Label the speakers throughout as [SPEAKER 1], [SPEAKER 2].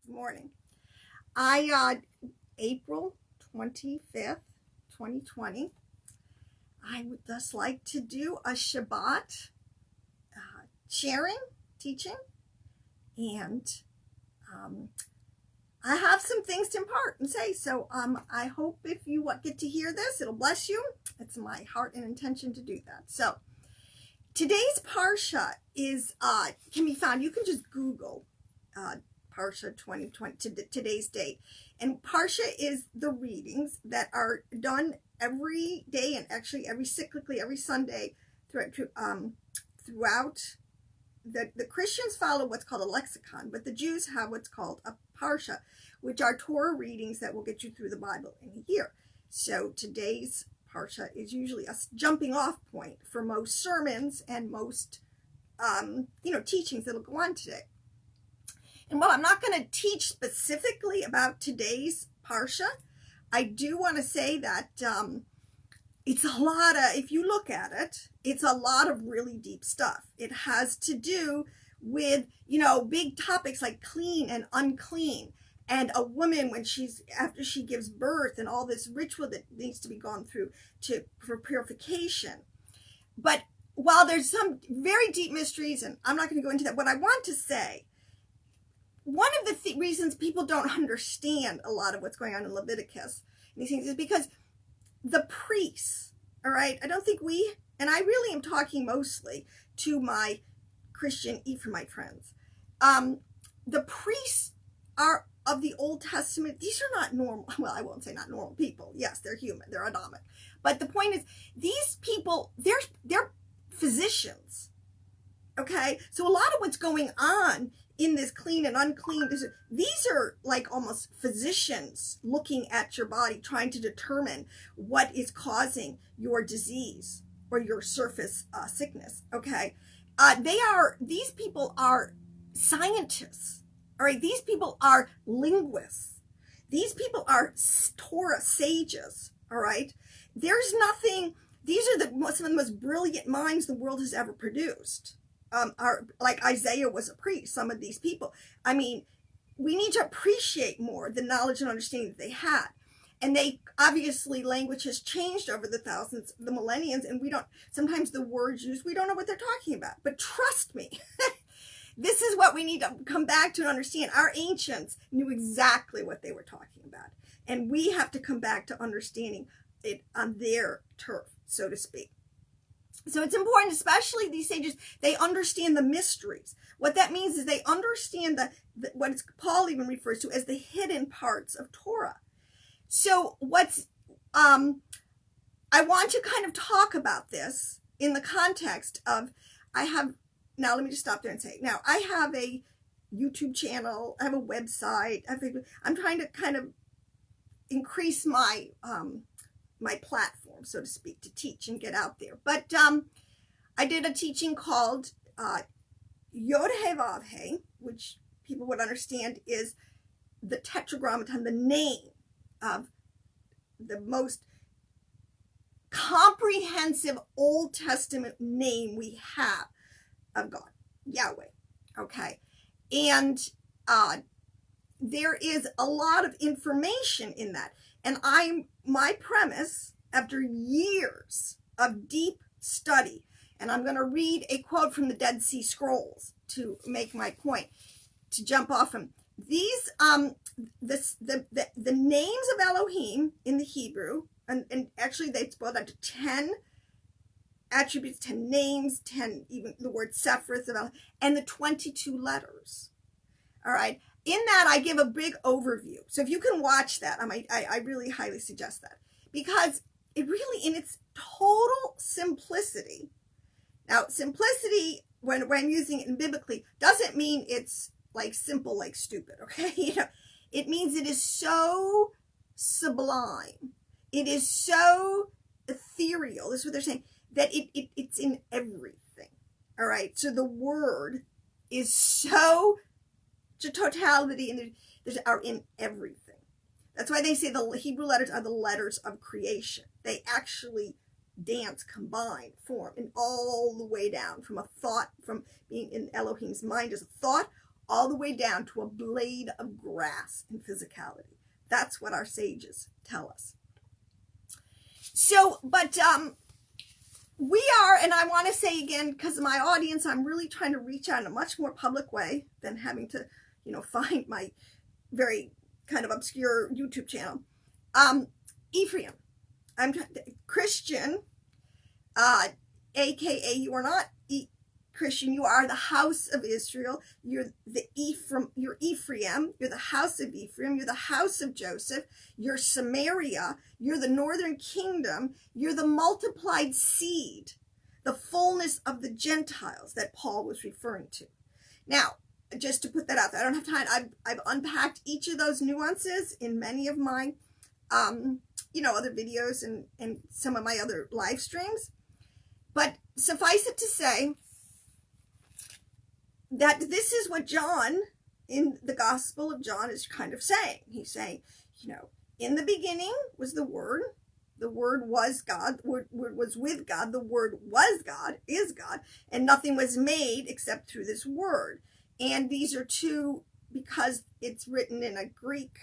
[SPEAKER 1] morning. April 25th, 2020, I would just like to do a Shabbat sharing, teaching, and I have some things to impart and say. So I hope if you get to hear this, it'll bless you. It's my heart and intention to do that. So today's Parsha is can be found. You can just Google Parshah 2020 today's date, and Parsha is the readings that are done every day and actually cyclically every Sunday throughout. The Christians follow what's called a lexicon, but the Jews have what's called a Parsha, which are Torah readings that will get you through the Bible in a year. So today's Parsha is usually a jumping off point for most sermons and most teachings that'll go on today. And while I'm not going to teach specifically about today's Parsha, I do want to say that it's a lot of, if you look at it, it's a lot of really deep stuff. It has to do with, big topics like clean and unclean, and a woman after she gives birth, and all this ritual that needs to be gone through for purification. But while there's some very deep mysteries, and I'm not going to go into that, what I want to say, one of the reasons people don't understand a lot of what's going on in Leviticus and these things is because the priests, all right, I don't think and I really am talking mostly to my Christian Ephraimite friends. The priests are of the Old Testament. These are not normal. Well, I won't say not normal people. Yes, they're human. They're Adamic. But the point is, these people, they're physicians. Okay? So a lot of what's going on in this clean and unclean, these are like almost physicians looking at your body, trying to determine what is causing your disease or your surface sickness. Okay? These people are scientists. All right? These people are linguists. These people are Torah sages. All right? There's nothing, these are some of the most brilliant minds the world has ever produced. Like Isaiah was a priest, some of these people. I mean, we need to appreciate more the knowledge and understanding that they had. And obviously, language has changed over the millenniums, and sometimes the words used, we don't know what they're talking about. But trust me, this is what we need to come back to and understand. Our ancients knew exactly what they were talking about. And we have to come back to understanding it on their turf, so to speak. So it's important, especially these sages, they understand the mysteries. What that means is they understand what Paul even refers to as the hidden parts of Torah. So I want to kind of talk about this in the context of, now let me just stop there and say, now I have a YouTube channel, I have a website, I'm trying to kind of increase my platform, so to speak, to teach and get out there. But I did a teaching called Yod He Vav He, which people would understand is the tetragrammaton, the name of the most comprehensive Old Testament name we have of God, Yahweh. Okay, and there is a lot of information in that. And my premise, after years of deep study, and I'm going to read a quote from the Dead Sea Scrolls to make my point, to jump off from these, the names of Elohim in the Hebrew, and actually they spelled out to 10 attributes, 10 names, 10, even the word Sephiroth, and the 22 letters. All right. In that, I give a big overview. So if you can watch that, I really highly suggest that. Because it really, in its total simplicity, now simplicity, when I'm using it in biblically, doesn't mean it's like simple, like stupid, okay? It means it is so sublime. It is so ethereal, this is what they're saying, that it's in everything, all right? So the word is so to totality, and are in everything. That's why they say the Hebrew letters are the letters of creation. They actually dance, combine, form, and all the way down from a thought, from being in Elohim's mind as a thought, all the way down to a blade of grass in physicality. That's what our sages tell us. So, but we are, and I want to say again, because of my audience, I'm really trying to reach out in a much more public way than having to, find my very kind of obscure YouTube channel. Ephraim, I'm Christian, aka you are not Christian, you are the house of Israel. You're Ephraim, you're the house of Ephraim, you're the house of Joseph, you're Samaria, you're the northern kingdom, you're the multiplied seed, the fullness of the Gentiles that Paul was referring to. Now, just to put that out there, I don't have time. I've unpacked each of those nuances in many of my, other videos and some of my other live streams. But suffice it to say that this is what John, in the Gospel of John, is kind of saying. He's saying, in the beginning was the Word was God, the Word was with God, the Word was God, is God, and nothing was made except through this Word. And these are two, because it's written in a Greek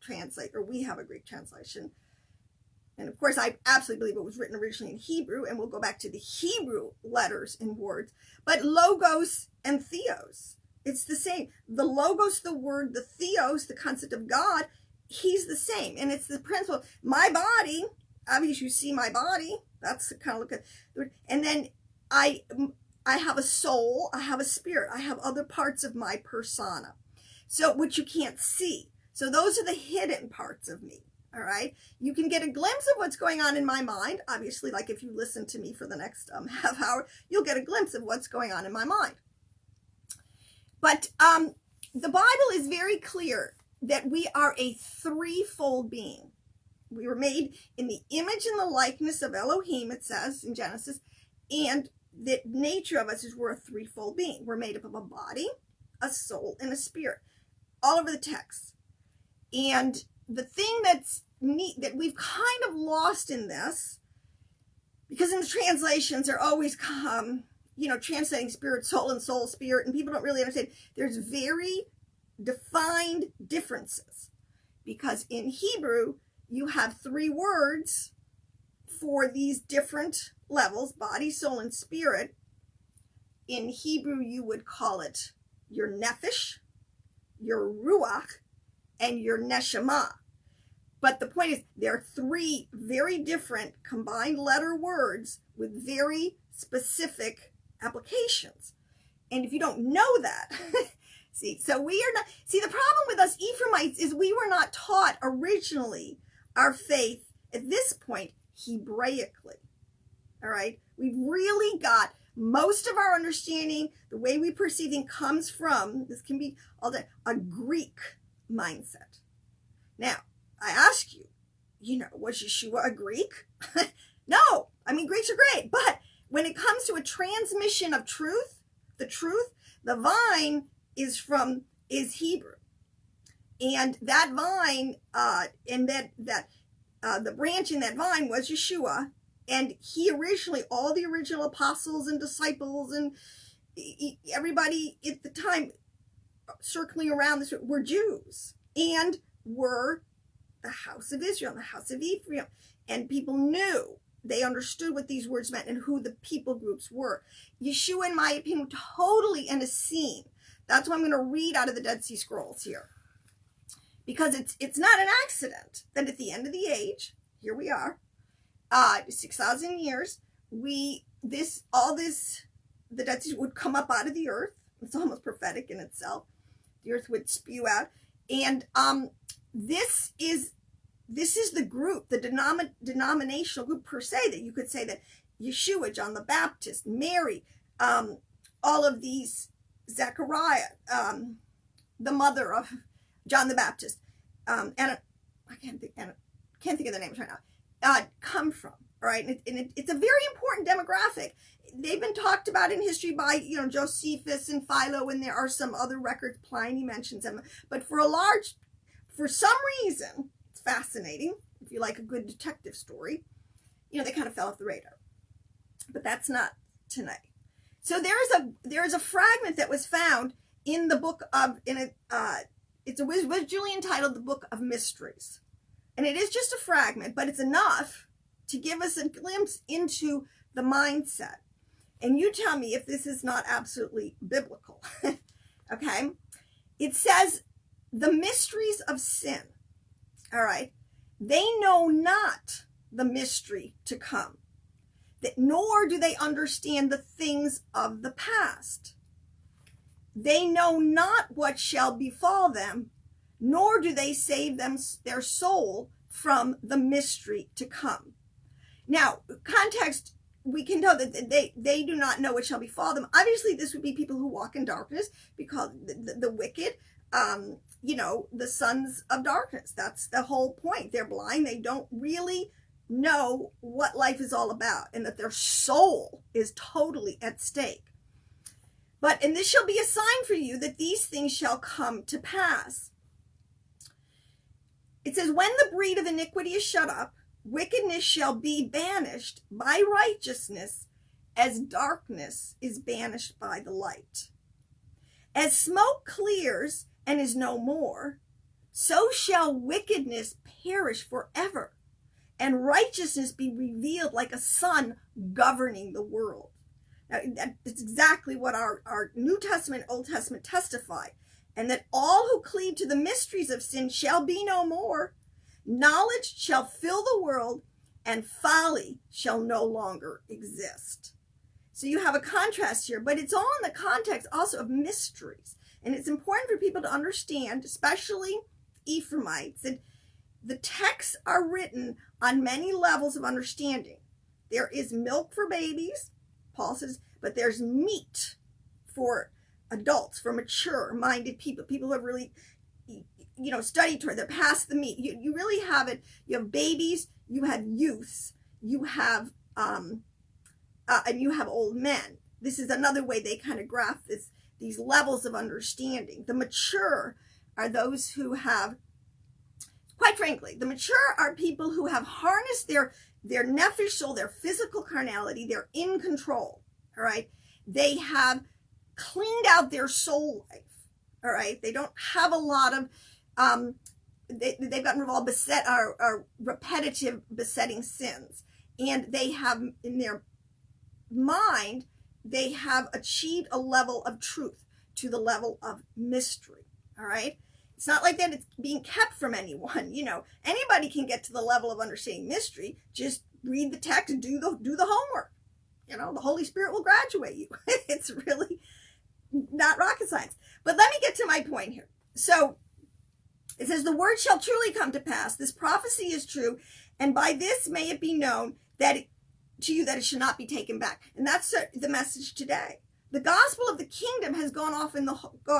[SPEAKER 1] translation, or we have a Greek translation. And of course, I absolutely believe it was written originally in Hebrew, and we'll go back to the Hebrew letters and words. But logos and theos, it's the same. The logos, the word, the theos, the concept of God, he's the same. And it's the principle. My body, obviously you see my body, that's the kind of look at, and then I have a soul, I have a spirit, I have other parts of my persona, so which you can't see. So those are the hidden parts of me. All right. You can get a glimpse of what's going on in my mind. Obviously, like if you listen to me for the next half hour, you'll get a glimpse of what's going on in my mind. But the Bible is very clear that we are a threefold being. We were made in the image and the likeness of Elohim, it says in Genesis, and the nature of us is we're a threefold being. We're made up of a body, a soul, and a spirit, all over the text. And the thing that's neat, that we've kind of lost in this, because in the translations they're always translating spirit, soul, and soul, spirit, and people don't really understand. There's very defined differences, because in Hebrew you have three words for these different levels: body, soul, and spirit. In Hebrew you would call it your nephesh, your ruach, and your neshama. But the point is, there are three very different combined letter words with very specific applications. And if you don't know that, the problem with us Ephraimites is we were not taught originally our faith at this point Hebraically. All right? We've really got most of our understanding, the way we perceive things comes from, this can be all that, a Greek mindset. Now, I ask you, was Yeshua a Greek? No. I mean, Greeks are great. But when it comes to a transmission of truth, the vine is Hebrew. And that vine, the branch in that vine was Yeshua. And he originally, all the original apostles and disciples and everybody at the time circling around this were Jews and were the house of Israel, the house of Ephraim. And people knew, they understood what these words meant and who the people groups were. Yeshua, in my opinion, totally in a scene. That's why I'm going to read out of the Dead Sea Scrolls here. Because it's not an accident that at the end of the age, here we are, 6,000 years, the Dead Sea would come up out of the earth. It's almost prophetic in itself. The earth would spew out. And this is the group, the denominational group per se, that you could say that Yeshua, John the Baptist, Mary, all of these, Zechariah, the mother of John the Baptist, and I can't think of the names right now, come from. Right, and it's a very important demographic. They've been talked about in history by Josephus and Philo, and there are some other records. Pliny mentions them, but for some reason, it's fascinating. If you like a good detective story, they kind of fell off the radar. But that's not tonight. So there is a fragment that was found in the book of, it's originally entitled the Book of Mysteries. And it is just a fragment, but it's enough to give us a glimpse into the mindset. And you tell me if this is not absolutely biblical. Okay? It says, the mysteries of sin. All right? They know not the mystery to come, nor do they understand the things of the past. They know not what shall befall them, nor do they save their soul from the mystery to come. Now, context, we can know that they do not know what shall befall them. Obviously, this would be people who walk in darkness, because the wicked, the sons of darkness. That's the whole point. They're blind. They don't really know what life is all about, and that their soul is totally at stake. And this shall be a sign for you that these things shall come to pass. It says, when the breed of iniquity is shut up, wickedness shall be banished by righteousness, as darkness is banished by the light. As smoke clears and is no more, so shall wickedness perish forever, and righteousness be revealed like a sun governing the world. Now, that's exactly what our New Testament, Old Testament testify. And that all who cleave to the mysteries of sin shall be no more. Knowledge shall fill the world, and folly shall no longer exist. So you have a contrast here, but it's all in the context also of mysteries. And it's important for people to understand, especially Ephraimites, that the texts are written on many levels of understanding. There is milk for babies, Paul says, but there's meat for adults, for mature-minded people who have really, studied Torah. They're past the meat. You really have it. You have babies, you have youths, you have, and you have old men. This is another way they kind of graph these levels of understanding. The mature are those who have, quite frankly, the mature are people who have harnessed their nephesh soul, their physical carnality. They're in control. All right. They have cleaned out their soul life. All right. They don't have a lot of, they've gotten involved are repetitive besetting sins. And they have in their mind, they have achieved a level of truth to the level of mystery. All right. It's not like that it's being kept from anyone. Anybody can get to the level of understanding mystery. Just read the text and do the homework. The Holy Spirit will graduate you. It's really not rocket science. But let me get to my point here. So it says, the word shall truly come to pass. This prophecy is true. And by this may it be known to you that it should not be taken back. And that's the message today. The gospel of the kingdom has gone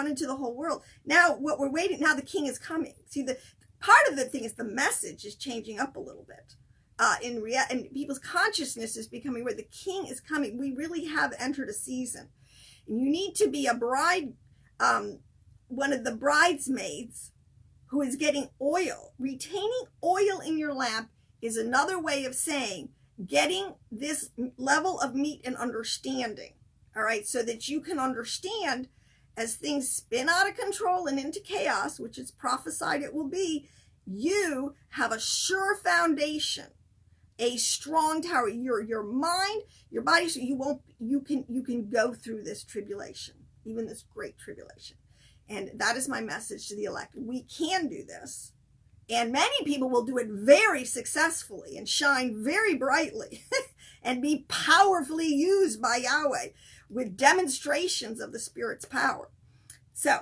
[SPEAKER 1] into the whole world. Now what we're waiting, now the king is coming. See, the part of the thing is the message is changing up a little bit. And people's consciousness is becoming where the king is coming. We really have entered a season. And you need to be a bride, one of the bridesmaids who is getting oil. Retaining oil in your lamp is another way of saying getting this level of meat and understanding. All right, so that you can understand as things spin out of control and into chaos, which is prophesied it will be, you have a sure foundation, a strong tower, your mind, your body, so you can go through this tribulation, even this great tribulation. And that is my message to the elect. We can do this. And many people will do it very successfully and shine very brightly and be powerfully used by Yahweh with demonstrations of the Spirit's power. So,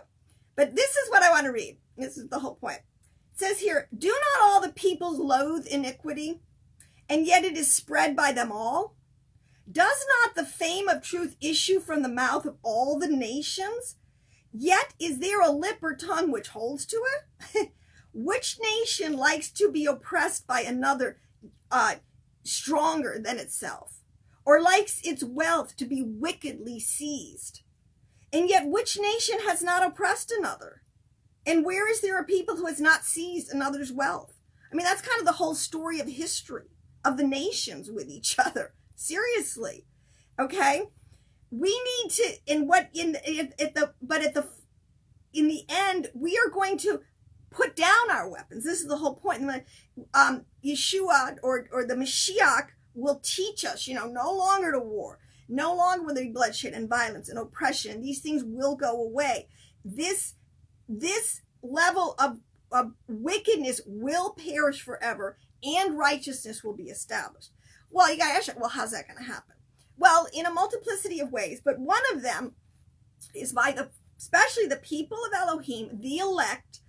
[SPEAKER 1] but this is what I want to read. This is the whole point. It says here, do not all the peoples loathe iniquity, and yet it is spread by them all? Does not the fame of truth issue from the mouth of all the nations? Yet is there a lip or tongue which holds to it? Which nation likes to be oppressed by another stronger than itself? Or likes its wealth to be wickedly seized? And yet which nation has not oppressed another? And where is there a people who has not seized another's wealth? I mean, that's kind of the whole story of history, of the nations with each other. Seriously. Okay? We need to, at in the end, we are going to put down our weapons. This is the whole point. Yeshua or the Mashiach will teach us, no longer to war. No longer will there be bloodshed and violence and oppression. And these things will go away. This level of wickedness will perish forever, and righteousness will be established. Well, you got to ask, well, how's that going to happen? Well, in a multiplicity of ways, but one of them is by especially the people of Elohim, the elect,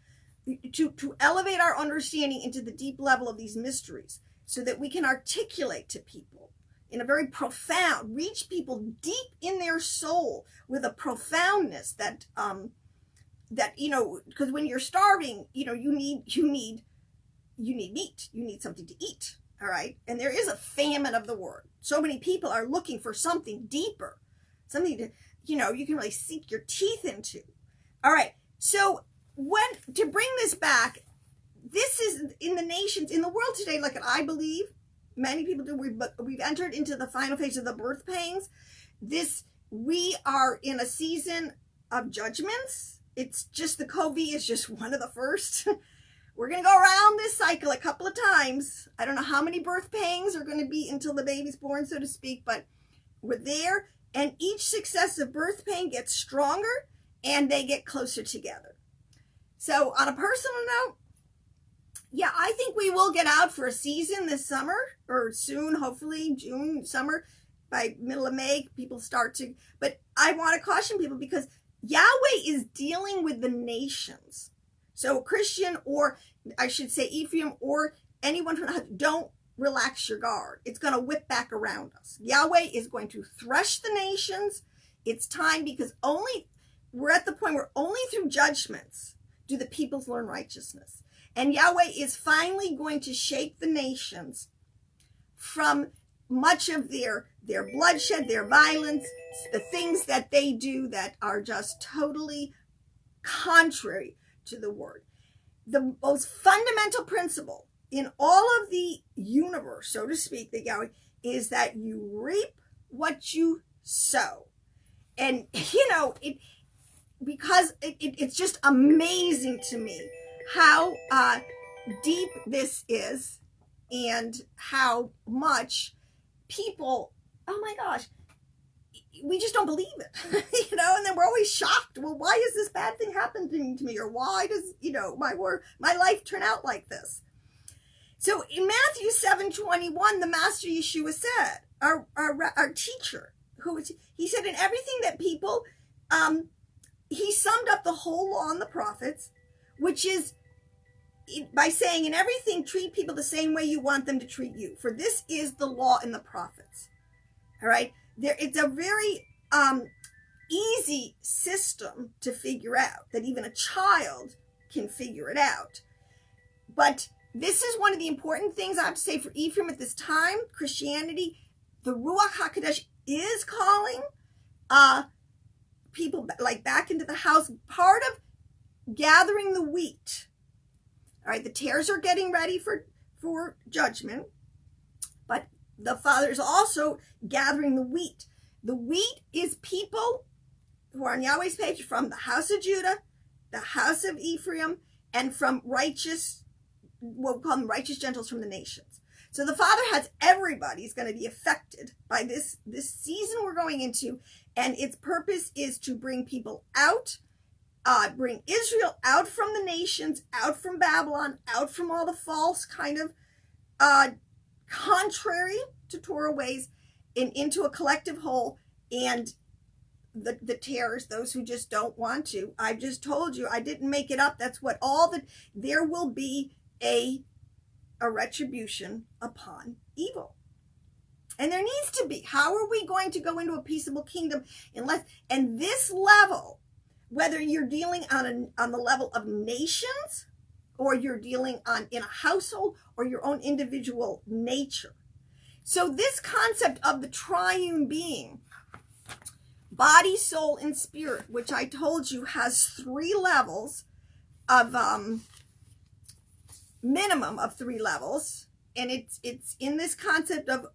[SPEAKER 1] to elevate our understanding into the deep level of these mysteries, so that we can articulate to people in a very profound, reach people deep in their soul with a profoundness that because when you're starving, you need meat, you need something to eat. All right. And there is a famine of the word. So many people are looking for something deeper, something to, you can really sink your teeth into. All right. So to bring this back, this is in the nations, in the world today, like I believe many people do, we've entered into the final phase of the birth pangs. We are in a season of judgments. It's just the COVID is just one of the first. We're going to go around this cycle a couple of times. I don't know how many birth pangs are going to be until the baby's born, so to speak, but we're there. And each successive birth pain gets stronger and they get closer together. So on a personal note, yeah, I think we will get out for a season this summer, or soon, hopefully June, summer. By middle of May, people start to, but I want to caution people because Yahweh is dealing with the nations. So Christian, or I should say Ephraim, or anyone from the house, don't relax your guard. It's going to whip back around us. Yahweh is going to thresh the nations. It's time, because we're at the point where only through judgments do the peoples learn righteousness. And Yahweh is finally going to shake the nations from much of their bloodshed, their violence, the things that they do that are just totally contrary to the word. The most fundamental principle in all of the universe, so to speak, that Yahweh, is that you reap what you sow. And, because it's just amazing to me how deep this is, and how much people, oh my gosh, we just don't believe it, and then we're always shocked. Well, why is this bad thing happening to me? Or why does, my life turn out like this? So in Matthew 7:21, the Master Yeshua said, our teacher, he said, in everything that people, he summed up the whole law and the prophets, which is by saying, in everything, treat people the same way you want them to treat you. For this is the law and the prophets. All right. It's a very easy system to figure out, that even a child can figure it out. But this is one of the important things I have to say for Ephraim at this time. Christianity, the Ruach HaKodesh is calling people like back into the house, part of gathering the wheat. All right, the tares are getting ready for judgment, but the Father is also gathering the wheat. The wheat is people who are on Yahweh's page from the house of Judah, the house of Ephraim, and from righteous, what we call them righteous gentiles from the nations. So the Father has everybody's going to be affected by this season we're going into, and its purpose is to bring people out, bring Israel out from the nations, out from Babylon, out from all the false kind of contrary to Torah ways, and into a collective whole. And the tares, those who just don't want to, I just told you, I didn't make it up. That's what there will be a retribution upon evil. And there needs to be. How are we going to go into a peaceable kingdom and this level, whether you're dealing on the level of nations, or you're dealing in a household, or your own individual nature. So this concept of the triune being, body, soul, and spirit, which I told you has 3 levels of minimum of 3 levels, and it's in this concept of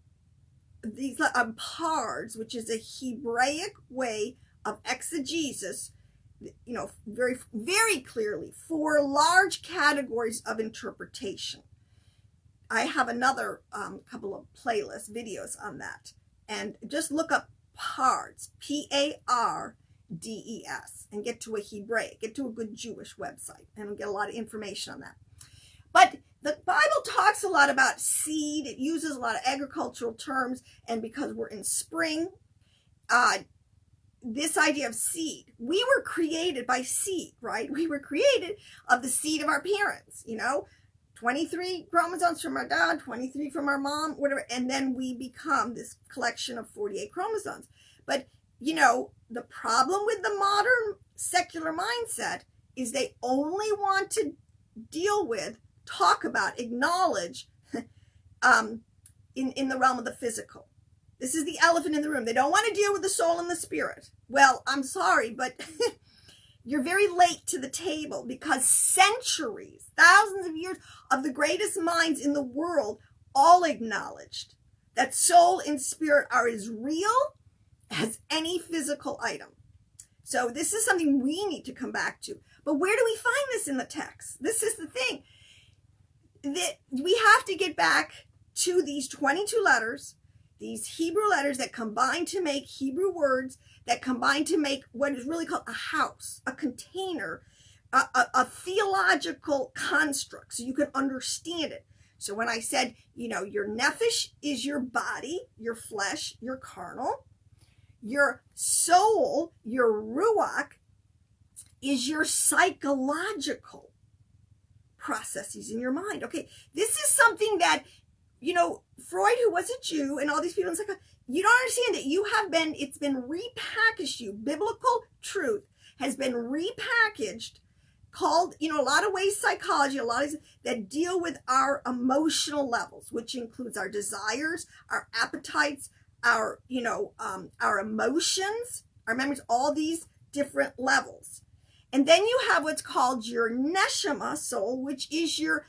[SPEAKER 1] these pards, which is a Hebraic way of exegesis, very, very clearly 4 large categories of interpretation. I have another couple of playlist videos on that. And just look up PARDS, P-A-R-D-E-S, and get to a Hebraic, get to a good Jewish website, and we'll get a lot of information on that. But the Bible talks a lot about seed. It uses a lot of agricultural terms, and because we're in spring, this idea of seed, we were created by seed, right? We were created of the seed of our parents, 23 chromosomes from our dad, 23 from our mom, whatever, and then we become this collection of 48 chromosomes. But, the problem with the modern secular mindset is they only want to deal with, talk about, acknowledge in the realm of the physical. This is the elephant in the room. They don't want to deal with the soul and the spirit. Well, I'm sorry, but you're very late to the table, because centuries, thousands of years of the greatest minds in the world all acknowledged that soul and spirit are as real as any physical item. So this is something we need to come back to. But where do we find this in the text? This is the thing. That we have to get back to these 22 letters, these Hebrew letters that combine to make Hebrew words, that combine to make what is really called a house, a container, a theological construct, so you can understand it. So when I said, your nephesh is your body, your flesh, your carnal. Your soul, your ruach, is your psychological processes in your mind. Okay, this is something that, Freud, who was a Jew, and all these people, it's like, you don't understand it. It's been repackaged. Biblical truth has been repackaged, called, a lot of ways psychology, a lot of that deal with our emotional levels, which includes our desires, our appetites, our emotions, our memories, all these different levels. And then you have what's called your neshama, soul, which is your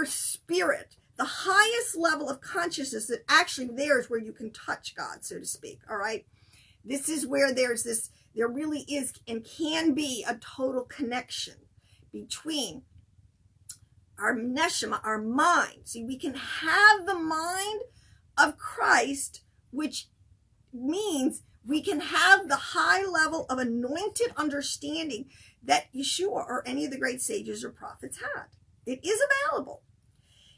[SPEAKER 1] spirit, the highest level of consciousness that actually there's where you can touch God, so to speak. All right. This is where there really is and can be a total connection between our neshama, our mind. See, we can have the mind of Christ, which means we can have the high level of anointed understanding that Yeshua or any of the great sages or prophets had. It is available.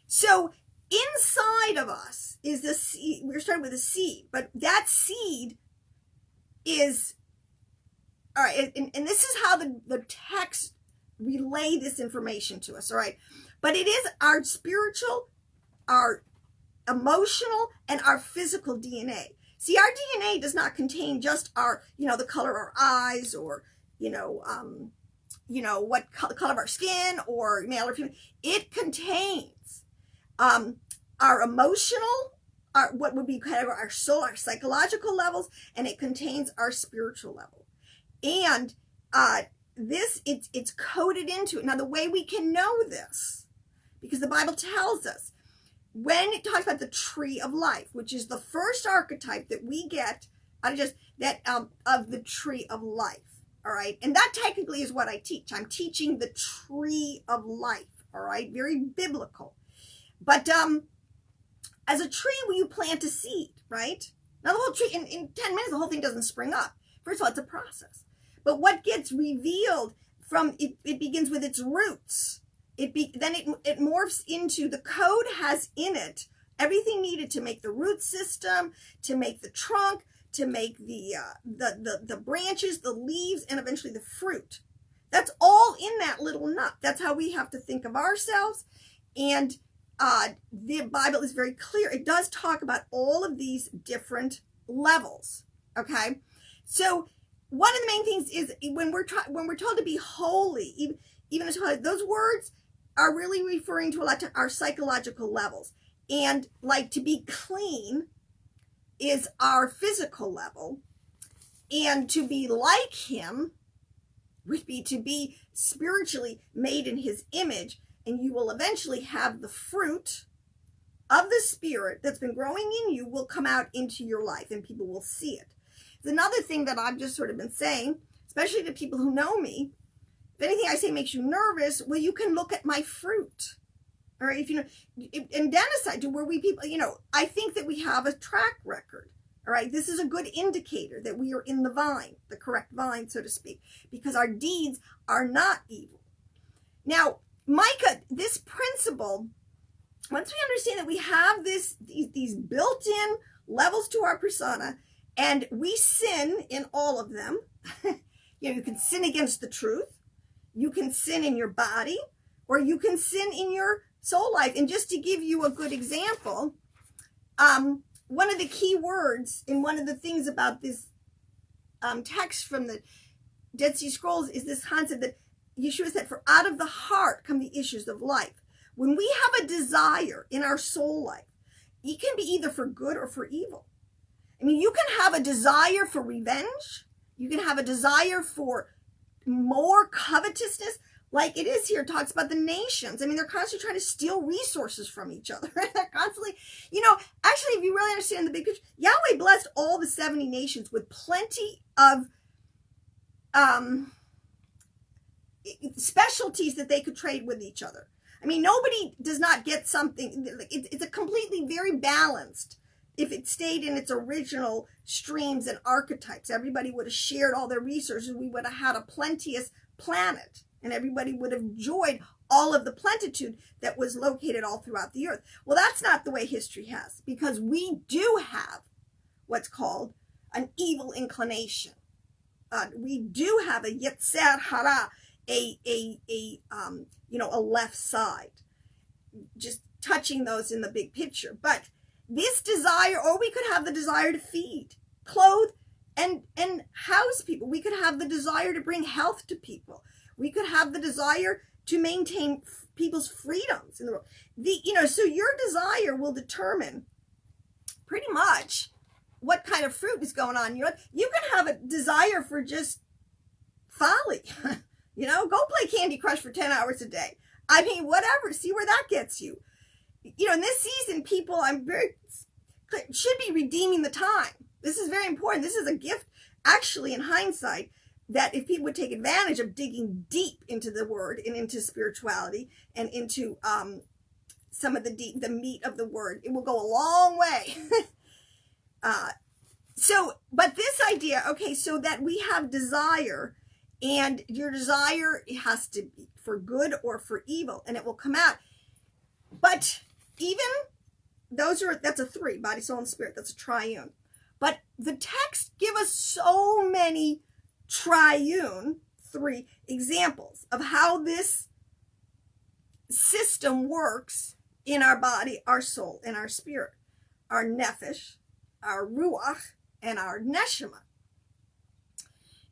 [SPEAKER 1] So inside of us is the seed. We're starting with a seed, but that seed is, all right, and this is how the text relay this information to us, all right? But it is our spiritual, our emotional, and our physical DNA. See, our DNA does not contain just our, the color of our eyes, or, what color of our skin, or male or female. It contains our emotional, what would be kind of our soul, our psychological levels, and it contains our spiritual level. And it's coded into it. Now, the way we can know this, because the Bible tells us, when it talks about the tree of life, which is the first archetype that we get out of just that of the tree of life, all right? And that technically is what I teach. I'm teaching the tree of life, all right? Very biblical. But as a tree, when you plant a seed, right? Now the whole tree, in 10 minutes, the whole thing doesn't spring up. First of all, it's a process. But what gets revealed from it begins with its roots. Then it morphs into, the code has in it everything needed to make the root system, to make the trunk, to make the branches, the leaves, and eventually the fruit. That's all in that little nut. That's how we have to think of ourselves. And the Bible is very clear. It does talk about all of these different levels. Okay, so one of the main things is when we're told to be holy, even as holy, those words are really referring to a lot to our psychological levels. And like to be clean is our physical level. And to be like him would be to be spiritually made in his image. And you will eventually have the fruit of the spirit that's been growing in you will come out into your life and people will see it. Another thing that I've just sort of been saying, especially to people who know me, if anything I say makes you nervous, well, you can look at my fruit. All right, if you know, and Dennis, where we people, I think that we have a track record. All right, this is a good indicator that we are in the vine, the correct vine, so to speak, because our deeds are not evil. Now, Micah, this principle, once we understand that we have these built-in levels to our persona, and we sin in all of them. You can sin against the truth, you can sin in your body, or you can sin in your soul life. And just to give you a good example, one of the key words in one of the things about this text from the Dead Sea Scrolls is this concept that Yeshua said, for out of the heart come the issues of life. When we have a desire in our soul life, it can be either for good or for evil. I mean, you can have a desire for revenge. You can have a desire for more covetousness. Like it is here, it talks about the nations. I mean, they're constantly trying to steal resources from each other. They're constantly, actually, if you really understand the big picture, Yahweh blessed all the 70 nations with plenty of specialties that they could trade with each other. I mean, nobody does not get something. It's a completely very balanced. If it stayed in its original streams and archetypes, everybody would have shared all their resources. We would have had a plenteous planet. And everybody would have enjoyed all of the plenitude that was located all throughout the earth. Well, that's not the way history has, because we do have what's called an evil inclination. We do have a yetzer hara, a left side. Just touching those in the big picture. But this desire, or we could have the desire to feed, clothe, and house people. We could have the desire to bring health to people. We could have the desire to maintain people's freedoms in the world. So your desire will determine pretty much what kind of fruit is going on. You can have a desire for just folly. Go play Candy Crush for 10 hours a day. I mean, whatever. See where that gets you. In this season, people, should be redeeming the time. This is very important. This is a gift, actually, in hindsight, that if people would take advantage of digging deep into the word and into spirituality and into some of the meat of the word, it will go a long way. But this idea, okay, so that we have desire, and your desire has to be for good or for evil, and it will come out. But even that's a three, body, soul, and spirit. That's a triune. But the text give us so many triune, three examples of how this system works in our body, our soul, and our spirit, our nephesh, our ruach, and our neshama.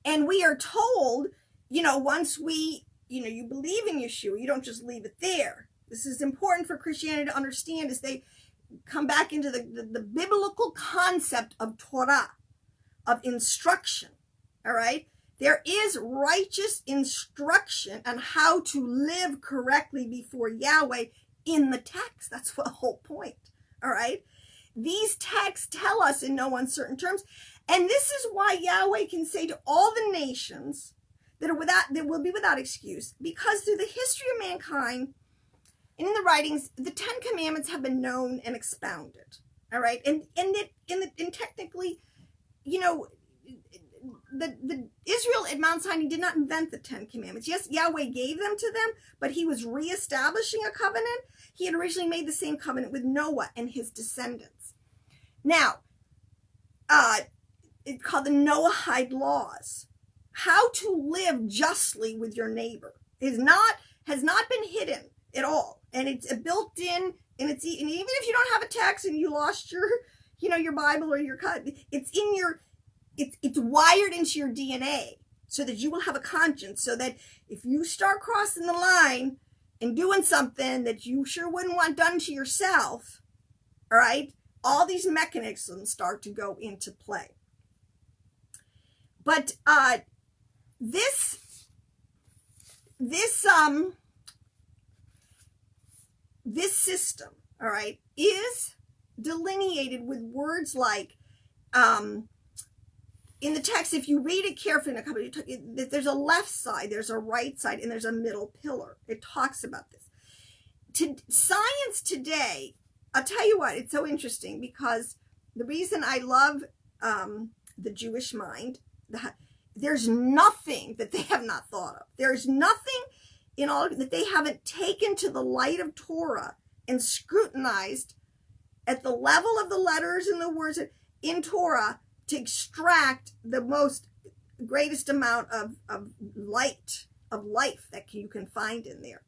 [SPEAKER 1] And we are told, once we, you believe in Yeshua, you don't just leave it there. This is important for Christianity to understand as they come back into the biblical concept of Torah, of instruction. All right. There is righteous instruction on how to live correctly before Yahweh in the text. That's the whole point. All right. These texts tell us in no uncertain terms. And this is why Yahweh can say to all the nations that will be without excuse, because through the history of mankind and in the writings, the 10 Commandments have been known and expounded. All right. And technically, the Israel at Mount Sinai did not invent the 10 Commandments. Yes, Yahweh gave them to them, but he was reestablishing a covenant. He had originally made the same covenant with Noah and his descendants. Now, it's called the Noahide Laws. How to live justly with your neighbor has not been hidden at all. And it's built in, and even if you don't have a text and you lost your Bible or your cut, it's in your, it's wired into your DNA so that you will have a conscience, so that if you start crossing the line and doing something that you sure wouldn't want done to yourself, all right, all these mechanisms start to go into play. But this system, all right, is delineated with words like in the text, if you read it carefully in a couple, there's a left side, there's a right side, and there's a middle pillar. It talks about this. Science today, I'll tell you what, it's so interesting, because the reason I love the Jewish mind, there's nothing that they have not thought of. There's nothing in all that they haven't taken to the light of Torah and scrutinized at the level of the letters and the words in Torah to extract the greatest amount of light, of life that you can find in there.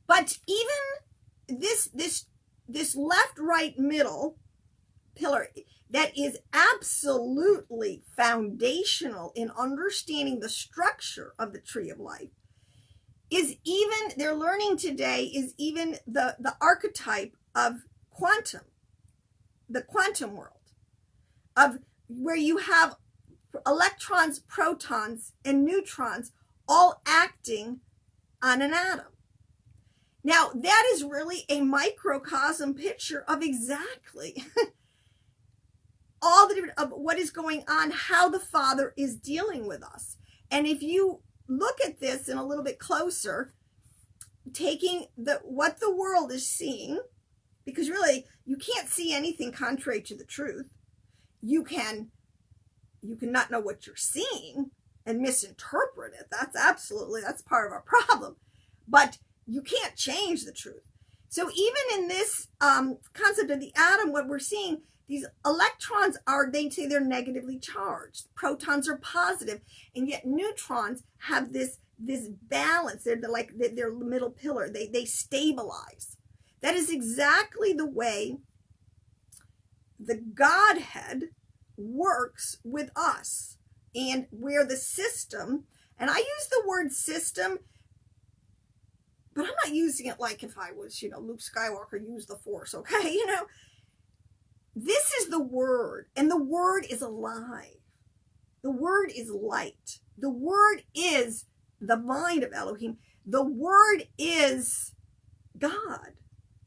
[SPEAKER 1] But even this left, right, middle pillar that is absolutely foundational in understanding the structure of the tree of life is even, they're learning today, is even the archetype of quantum, the quantum world, of where you have electrons, protons, and neutrons all acting on an atom. Now, that is really a microcosm picture of exactly all the different, of what is going on, how the Father is dealing with us. And if you look at this in a little bit closer, taking what the world is seeing, because really you can't see anything contrary to the truth. You can not know what you're seeing and misinterpret it. That's part of our problem. But you can't change the truth. So even in this concept of the atom, what we're seeing, these electrons they say they're negatively charged. Protons are positive, and yet neutrons have this balance. They're like their middle pillar. They stabilize. That is exactly the way the Godhead works with us, and where the system, and I use the word system, but I'm not using it like if I was, Luke Skywalker used the Force, okay? This is the Word, and the Word is alive. The Word is light. The Word is the mind of Elohim. The Word is God.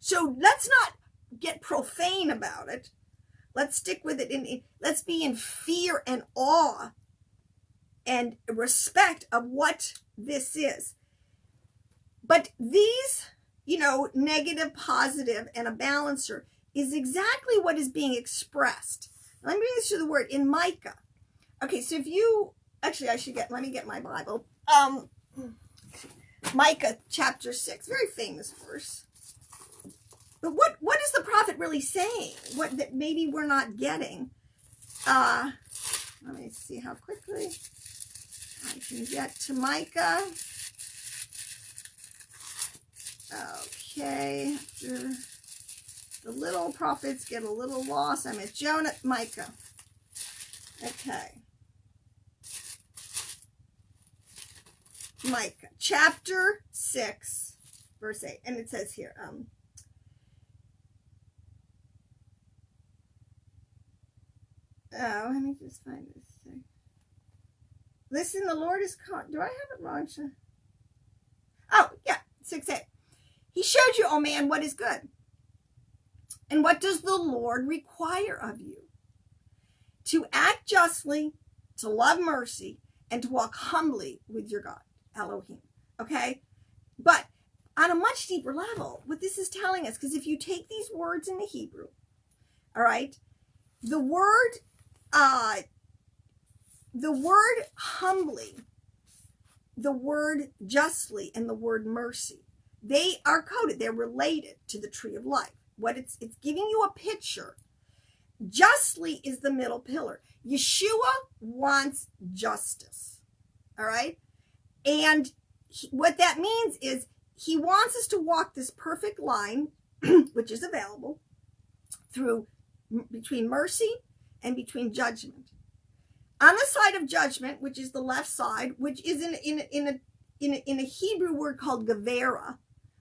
[SPEAKER 1] So let's not get profane about it. Let's stick with it. Let's be in fear and awe and respect of what this is. But these, negative, positive, and a balancer is exactly what is being expressed. Let me bring this to the word in Micah. Okay, so if you, actually let me get my Bible. Micah chapter 6, very famous verse. But what is the prophet really saying? What that maybe we're not getting? Let me see how quickly I can get to Micah. Okay, after the little prophets get a little lost, I'm at Micah. Okay. Micah chapter 6, verse 8. And it says here, let me just find this thing. Listen, the Lord is called. Do I have it wrong? Oh, yeah, 6:8. He showed you, oh man, what is good. And what does the Lord require of you? To act justly, to love mercy, and to walk humbly with your God, Elohim. Okay? But on a much deeper level, what this is telling us, because if you take these words in the Hebrew, all right, the word humbly, the word justly, and the word mercy, they are coded. They're related to the tree of life. What it's giving you a picture. Justly is the middle pillar. Yeshua wants justice. All right? And what that means is he wants us to walk this perfect line, which is available, between mercy and between judgment. On the side of judgment, which is the left side, which is in a Hebrew word called gevera,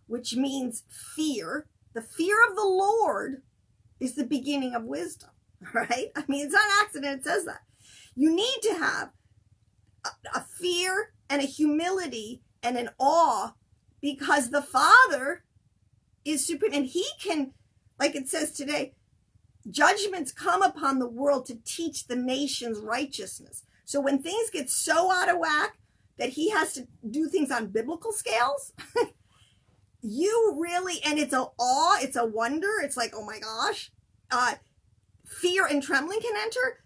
[SPEAKER 1] which means fear. The fear of the Lord is the beginning of wisdom, right? I mean, it's not an accident it says that. You need to have a fear and a humility and an awe, because the Father is supreme, and he can, like it says today, judgments come upon the world to teach the nations righteousness. So when things get so out of whack that he has to do things on biblical scales, you really, and it's a awe, it's a wonder, it's like, oh my gosh, fear and trembling can enter,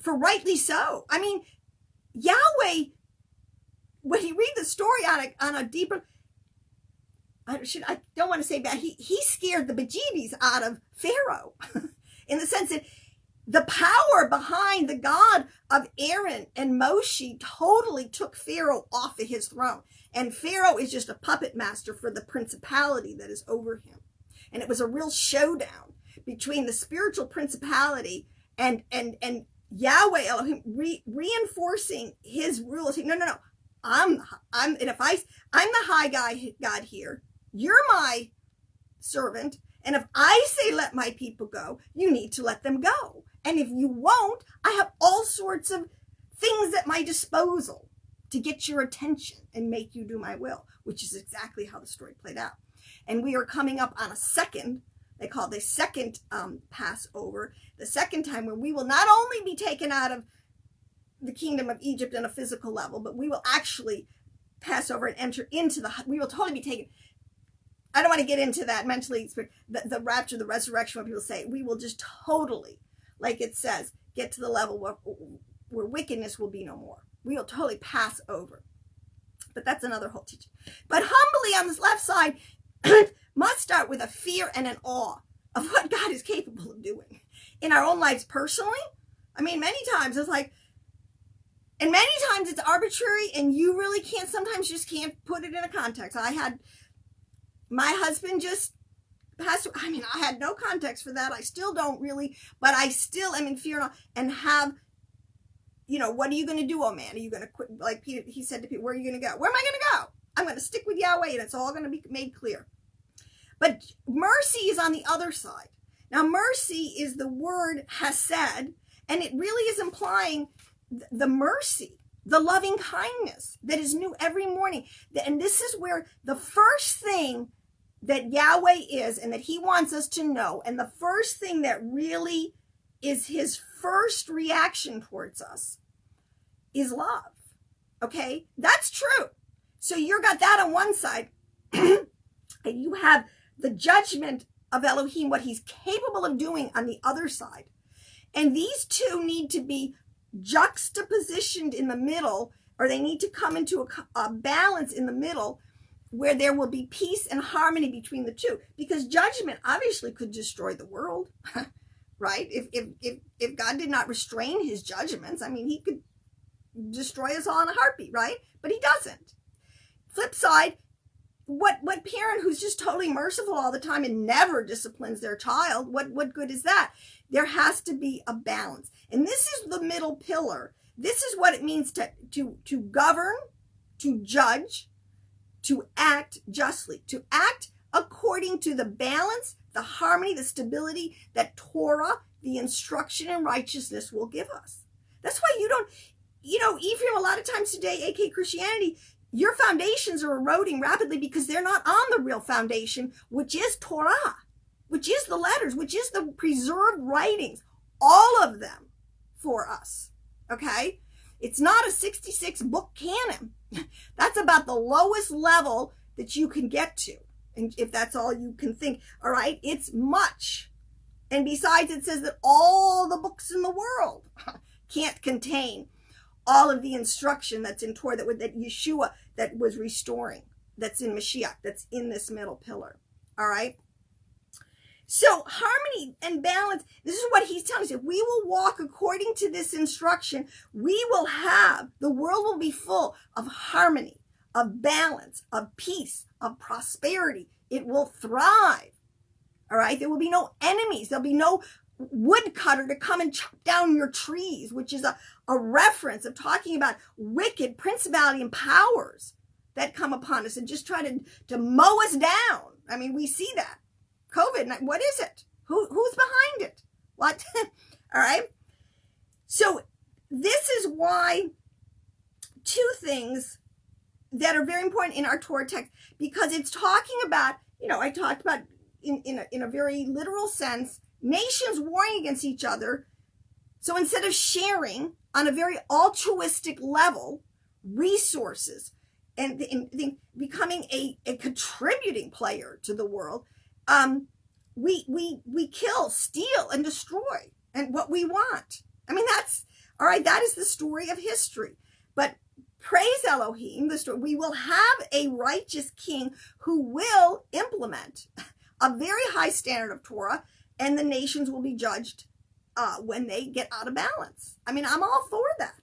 [SPEAKER 1] for rightly so. I mean, Yahweh, when you read the story on a deeper, I don't want to say bad, he scared the bejeebies out of Pharaoh in the sense that the power behind the God of Aaron and Moshe totally took Pharaoh off of his throne. And Pharaoh is just a puppet master for the principality that is over him. And it was a real showdown between the spiritual principality and Yahweh Elohim reinforcing his rule. Saying, no, I'm the high God here. You're my servant. And if I say let my people go, you need to let them go. And if you won't, I have all sorts of things at my disposal to get your attention and make you do my will, which is exactly how the story played out. And we are coming up on a second, they call it the second Passover, the second time when we will not only be taken out of the kingdom of Egypt on a physical level, but we will actually pass over and enter into we will totally be taken. I don't want to get into that mentally, the rapture, the resurrection, what people say. We will just totally, like it says, get to the level where wickedness will be no more. We will totally pass over. But that's another whole teaching. But humbly on this left side, must start with a fear and an awe of what God is capable of doing in our own lives personally. I mean, many times it's like, and many times it's arbitrary and you really sometimes just can't put it in a context. My husband just passed away. I mean, I had no context for that. I still don't really, but I still am in fear and have, what are you going to do, oh man? Are you going to quit? Like Peter, he said to Peter, where are you going to go? Where am I going to go? I'm going to stick with Yahweh and it's all going to be made clear. But mercy is on the other side. Now, mercy is the word hesed, and it really is implying the mercy, the loving kindness that is new every morning. And this is where the first thing that Yahweh is and that he wants us to know, and the first thing that really is his first reaction towards us is love. Okay? That's true. So you got that on one side, and you have the judgment of Elohim, what he's capable of doing on the other side. And these two need to be juxtapositioned in the middle, or they need to come into a balance in the middle where there will be peace and harmony between the two. Because judgment obviously could destroy the world, right? If God did not restrain his judgments, I mean, he could destroy us all in a heartbeat, right? But he doesn't. Flip side, what parent who's just totally merciful all the time and never disciplines their child, what good is that? There has to be a balance. And this is the middle pillar. This is what it means to govern, to judge, to act justly, to act according to the balance, the harmony, the stability that Torah, the instruction in righteousness will give us. That's why you don't, Ephraim, a lot of times today, aka Christianity, your foundations are eroding rapidly because they're not on the real foundation, which is Torah, which is the letters, which is the preserved writings, all of them for us, okay? It's not a 66 book canon. That's about the lowest level that you can get to, and if that's all you can think, all right? It's much. And besides, it says that all the books in the world can't contain all of the instruction that's in Torah, that Yeshua that was restoring, that's in Mashiach, that's in this middle pillar. All right? So harmony and balance, this is what he's telling us. If we will walk according to this instruction, we will have, the world will be full of harmony, of balance, of peace, of prosperity. It will thrive. All right? There will be no enemies. There'll be no woodcutter to come and chop down your trees, which is a reference of talking about wicked principality and powers that come upon us and just try to mow us down. I mean, we see that. COVID, what is it? Who's behind it? What? All right. So this is why two things that are very important in our Torah text, because it's talking about, I talked about in a very literal sense, nations warring against each other. So instead of sharing on a very altruistic level resources and becoming a contributing player to the world, we kill, steal, and destroy, and what we want. I mean, that's all right. That is the story of history. But praise Elohim, the story. We will have a righteous king who will implement a very high standard of Torah, and the nations will be judged when they get out of balance. I mean, I'm all for that.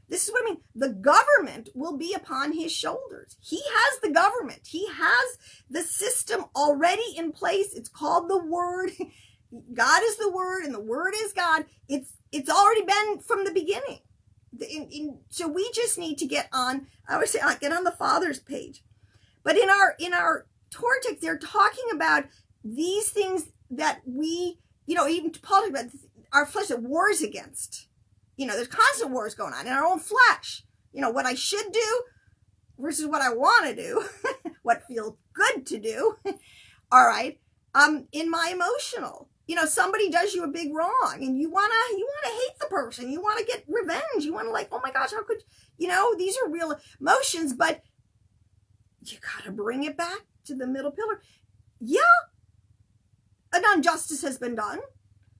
[SPEAKER 1] This is what I mean. The government will be upon his shoulders. He has the government. He has the system already in place. It's called the Word. God is the Word, and the Word is God. It's already been from the beginning. So we just need to get on, I would say, get on the Father's page. But in our Torah text, they're talking about these things that we, even Paul talks about our flesh that wars against. There's constant wars going on in our own flesh. What I should do versus what I want to do, what feels good to do. All right. In my emotional, somebody does you a big wrong and you want to hate the person. You want to get revenge. You want to oh my gosh, how could, these are real emotions, but you got to bring it back to the middle pillar. Yeah. An injustice has been done.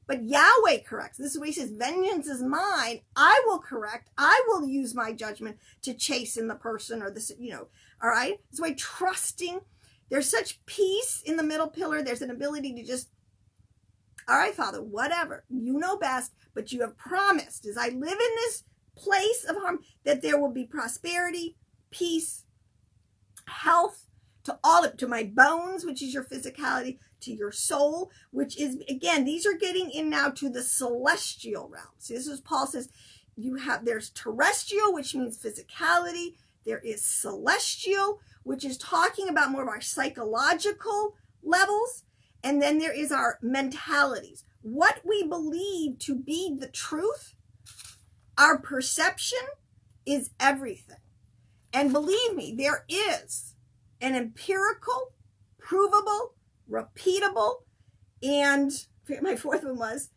[SPEAKER 1] But Yahweh corrects. This is what he says, vengeance is mine. I will correct. I will use my judgment to chasten the person or this, all right? That's why trusting, there's such peace in the middle pillar. There's an ability to just, all right, Father, whatever. You know best, but you have promised as I live in this place of harm that there will be prosperity, peace, health, to my bones, which is your physicality, to your soul, which is, again, these are getting in now to the celestial realm. See, this is Paul says, there's terrestrial, which means physicality. There is celestial, which is talking about more of our psychological levels. And then there is our mentalities. What we believe to be the truth, our perception is everything. And believe me, there is an empirical, provable, repeatable, and I forget my fourth one was,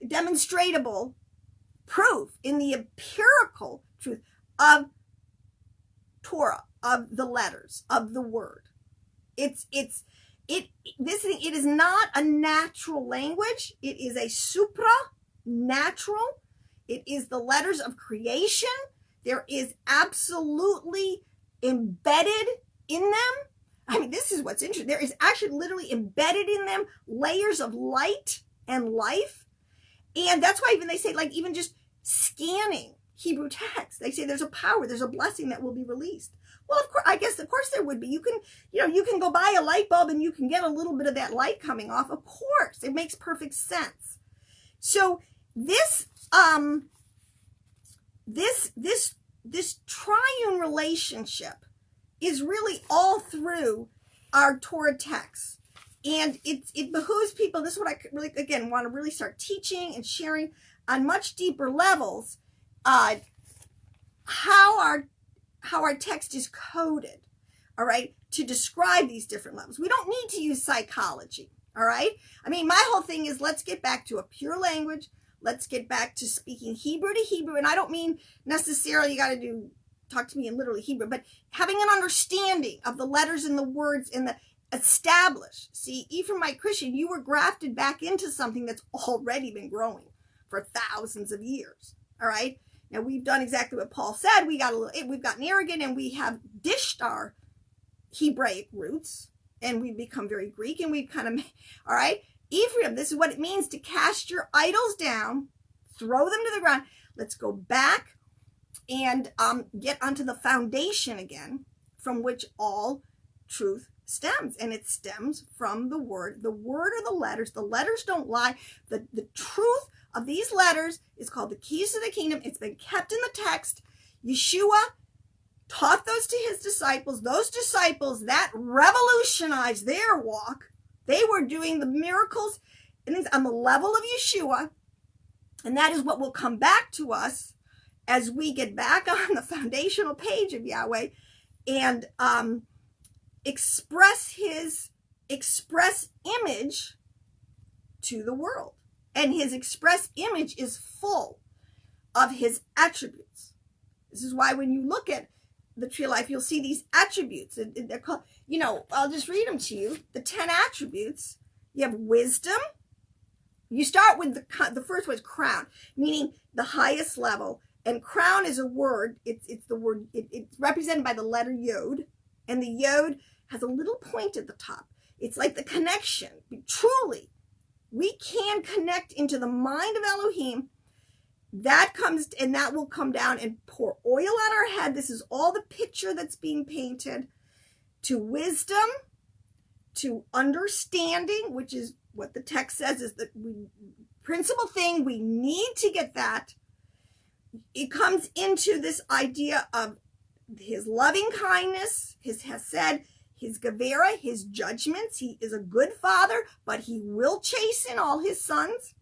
[SPEAKER 1] demonstratable proof in the empirical truth of Torah, of the letters, of the word. It is not a natural language. It is a supranatural. It is the letters of creation. There is absolutely embedded in them. I mean, this is what's interesting. There is actually literally embedded in them layers of light and life. And that's why even they say, even just scanning Hebrew text, they say there's a power, there's a blessing that will be released. Well, of course there would be. You can go buy a light bulb and you can get a little bit of that light coming off. Of course, it makes perfect sense. So this triune relationship is really all through our Torah texts. And it behooves people, this is what I really, again, want to really start teaching and sharing on much deeper levels, how our text is coded, all right, to describe these different levels. We don't need to use psychology, all right? I mean, my whole thing is let's get back to a pure language. Let's get back to speaking Hebrew to Hebrew. And I don't mean necessarily you got to talk to me in literally Hebrew, but having an understanding of the letters and the words and the established. See, Ephraimite Christian, you were grafted back into something that's already been growing for thousands of years. All right. Now we've done exactly what Paul said. We've gotten arrogant and we have dished our Hebraic roots and we've become very Greek and we've kind of, all right. Ephraim, this is what it means to cast your idols down, throw them to the ground. Let's go back and get onto the foundation again from which all truth stems. And it stems from the word. The word are the letters. The letters don't lie. The truth of these letters is called the keys to the kingdom. It's been kept in the text. Yeshua taught those to his disciples. Those disciples that revolutionized their walk. They were doing the miracles and things on the level of Yeshua. And that is what will come back to us as we get back on the foundational page of Yahweh and express his image to the world. And his express image is full of his attributes. This is why when you look at the tree of life, you'll see these attributes. They're called, I'll just read them to you. The 10 attributes. You have wisdom. You start with the first one is crown, meaning the highest level. And crown is a word. It's the word. It's represented by the letter yod, and the yod has a little point at the top. It's like the connection. Truly, we can connect into the mind of Elohim. That comes, and that will come down and pour oil on our head. This is all the picture that's being painted to wisdom, to understanding, which is what the text says is the principal thing. We need to get that. It comes into this idea of his loving kindness, his hesed, his gevera, his judgments. He is a good father, but he will chasten all his sons.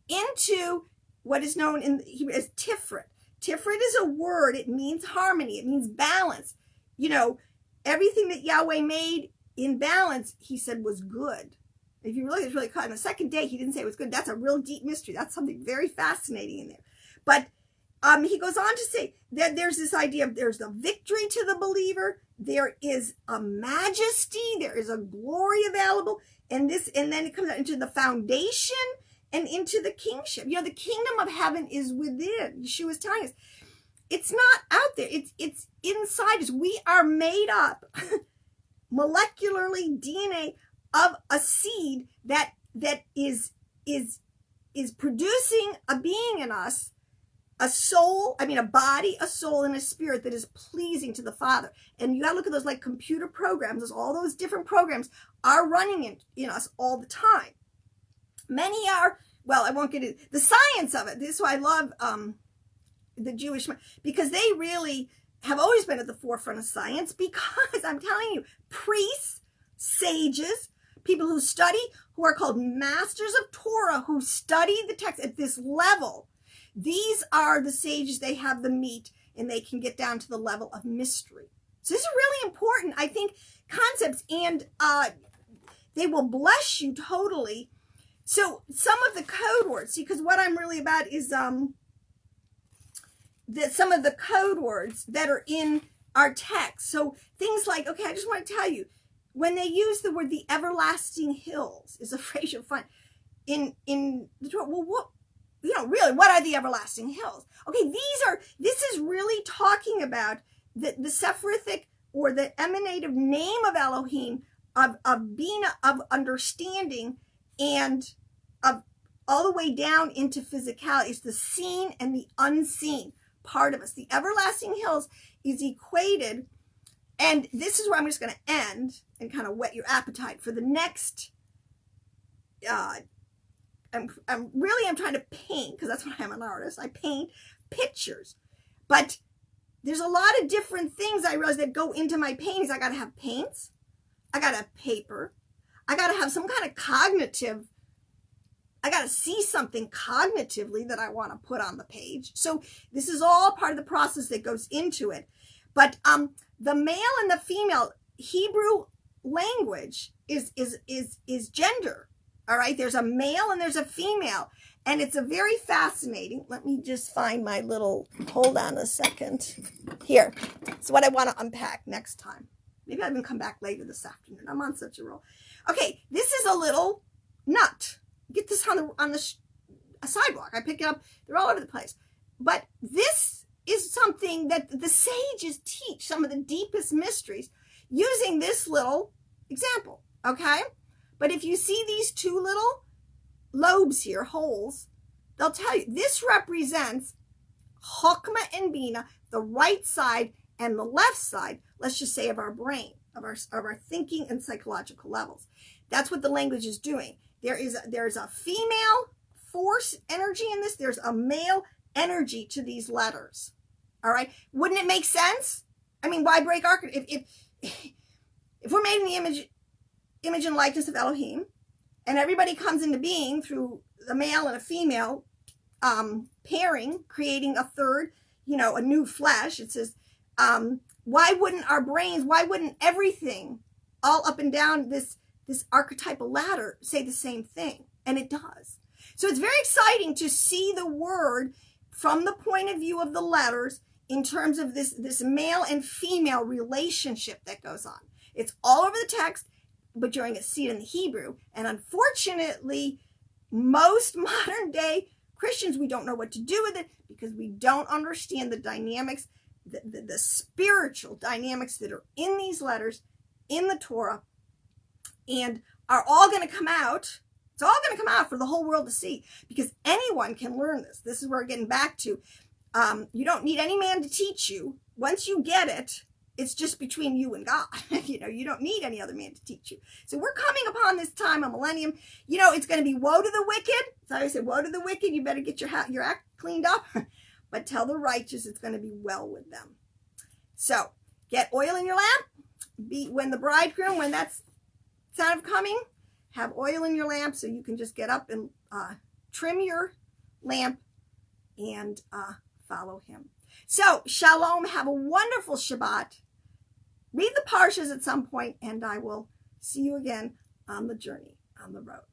[SPEAKER 1] Into what is known in Hebrew as Tiferet. Tiferet is a word. It means harmony. It means balance. Everything that Yahweh made in balance, he said was good. If you really, it's really caught on the second day, he didn't say it was good. That's a real deep mystery. That's something very fascinating in there. But he goes on to say that there's this idea of there's a victory to the believer. There is a majesty. There is a glory available. And then it comes out into the foundation and into the kingship. The kingdom of heaven is within. Yeshua is telling us. It's not out there. It's inside us. We are made up molecularly DNA of a seed that is producing a being in us, a soul, a body, a soul, and a spirit that is pleasing to the Father. And you gotta look at those like computer programs. All those different programs are running in us all the time. Many are, well, I won't get into the science of it. This is why I love the Jewish, because they really have always been at the forefront of science, because I'm telling you, priests, sages, people who study, who are called masters of Torah, who study the text at this level, these are the sages. They have the meat, and they can get down to the level of mystery. So this is really important, I think, concepts, and they will bless you totally. So some of the code words, see, because what I'm really about is that some of the code words that are in our text. So things like, okay, I just want to tell you, when they use the word the everlasting hills is a phrase you'll find in the Torah. Well, what, really, what are the everlasting hills? Okay, this is really talking about the Sephirithic or the emanative name of Elohim, of being, of understanding, and of all the way down into physicality. It's the seen and the unseen part of us. The everlasting hills is equated, and this is where I'm just going to end and kind of whet your appetite for the next. I'm trying to paint, because that's what I'm, an artist. I paint pictures, but there's a lot of different things I realize that go into my paintings. I got to have paints. I got to have paper. I got to have some kind of cognitive. I got to see something cognitively that I want to put on the page. So this is all part of the process that goes into it. But the male and the female Hebrew language is gender. All right. There's a male and there's a female, and it's a very fascinating. Let me just find my little, hold on a second. Here. It's what I want to unpack next time. Maybe I can come back later this afternoon. I'm on such a roll. Okay. This is a little nut. Get this on the sidewalk. I pick it up. They're all over the place. But this is something that the sages teach, some of the deepest mysteries, using this little example. Okay? But if you see these two little lobes here, holes, they'll tell you this represents Chokmah and Bina, the right side and the left side, let's just say, of our brain, of our thinking and psychological levels. That's what the language is doing. There's a female force energy in this. There's a male energy to these letters. All right. Wouldn't it make sense? I mean, why break archetypes? If we're made in the image and likeness of Elohim, and everybody comes into being through a male and a female pairing, creating a third, a new flesh, it says, why wouldn't our brains, why wouldn't everything all up and down this this archetypal ladder say the same thing, and it does. So it's very exciting to see the word from the point of view of the letters in terms of this male and female relationship that goes on. It's all over the text, but you're going to see it in the Hebrew. And unfortunately, most modern day Christians, we don't know what to do with it because we don't understand the dynamics, the spiritual dynamics that are in these letters, in the Torah, and are all going to come out. It's all going to come out for the whole world to see, because anyone can learn this. This is where we're getting back to. You don't need any man to teach you. Once you get it, it's just between you and God. You don't need any other man to teach you. So we're coming upon this time, a millennium. It's going to be woe to the wicked. So I said, woe to the wicked. You better get your act cleaned up. But tell the righteous it's going to be well with them. So get oil in your lamp. When the bridegroom, when that's sound of coming, have oil in your lamp so you can just get up and trim your lamp and follow him. So, shalom. Have a wonderful Shabbat. Read the Parshas at some point, and I will see you again on the journey, on the road.